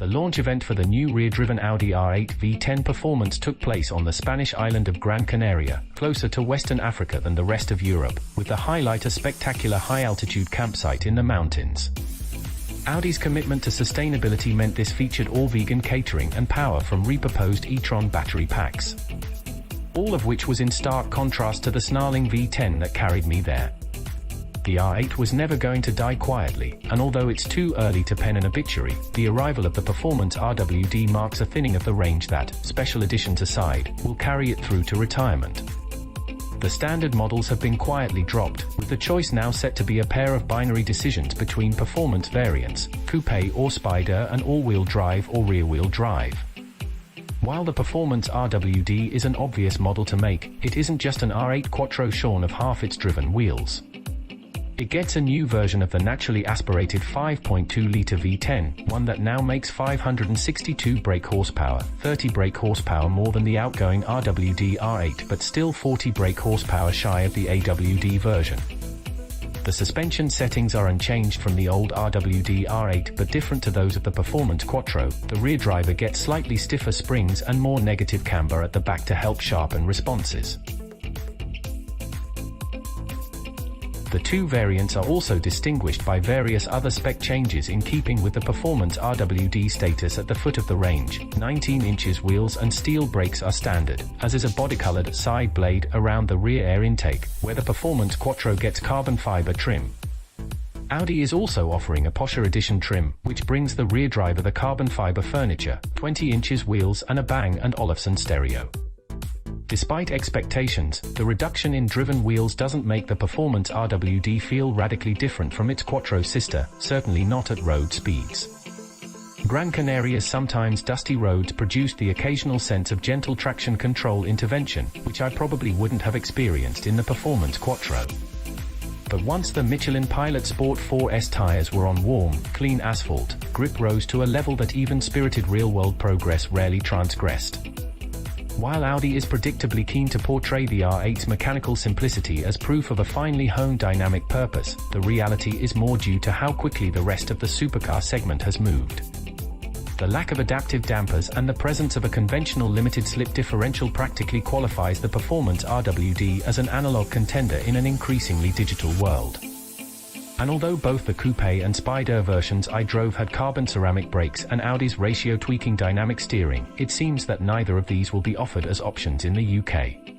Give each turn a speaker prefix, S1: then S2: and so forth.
S1: The launch event for the new rear-driven Audi R8 V10 Performance took place on the Spanish island of Gran Canaria, closer to Western Africa than the rest of Europe, with the highlight a spectacular high-altitude campsite in the mountains. Audi's commitment to sustainability meant this featured all-vegan catering and power from repurposed e-tron battery packs. All of which was in stark contrast to the snarling V10 that carried me there. The R8 was never going to die quietly, and although it's too early to pen an obituary, the arrival of the Performance RWD marks a thinning of the range that, special editions aside, will carry it through to retirement. The standard models have been quietly dropped, with the choice now set to be a pair of binary decisions between performance variants, coupe or spider, and all-wheel drive or rear-wheel drive. While the Performance RWD is an obvious model to make, it isn't just an R8 Quattro shorn of half its driven wheels. It gets a new version of the naturally aspirated 5.2-litre V10, one that now makes 562 brake horsepower, 30 brake horsepower more than the outgoing RWD R8 but still 40 brake horsepower shy of the AWD version. The suspension settings are unchanged from the old RWD R8 but different to those of the Performance Quattro. The rear driver gets slightly stiffer springs and more negative camber at the back to help sharpen responses. The two variants are also distinguished by various other spec changes in keeping with the Performance RWD status at the foot of the range. 19 inches wheels and steel brakes are standard, as is a body-colored side blade around the rear air intake, where the Performance Quattro gets carbon fiber trim. Audi is also offering a Posher Edition trim, which brings the rear driver the carbon fiber furniture, 20 inches wheels and a Bang & Olufsen stereo. Despite expectations, the reduction in driven wheels doesn't make the Performance RWD feel radically different from its Quattro sister, certainly not at road speeds. Gran Canaria's sometimes dusty roads produced the occasional sense of gentle traction control intervention, which I probably wouldn't have experienced in the Performance Quattro. But once the Michelin Pilot Sport 4S tires were on warm, clean asphalt, grip rose to a level that even spirited real-world progress rarely transgressed. While Audi is predictably keen to portray the R8's mechanical simplicity as proof of a finely honed dynamic purpose, the reality is more due to how quickly the rest of the supercar segment has moved. The lack of adaptive dampers and the presence of a conventional limited-slip differential practically qualifies the Performance RWD as an analog contender in an increasingly digital world. And although both the coupe and spider versions I drove had carbon ceramic brakes and Audi's ratio tweaking dynamic steering, it seems that neither of these will be offered as options in the UK.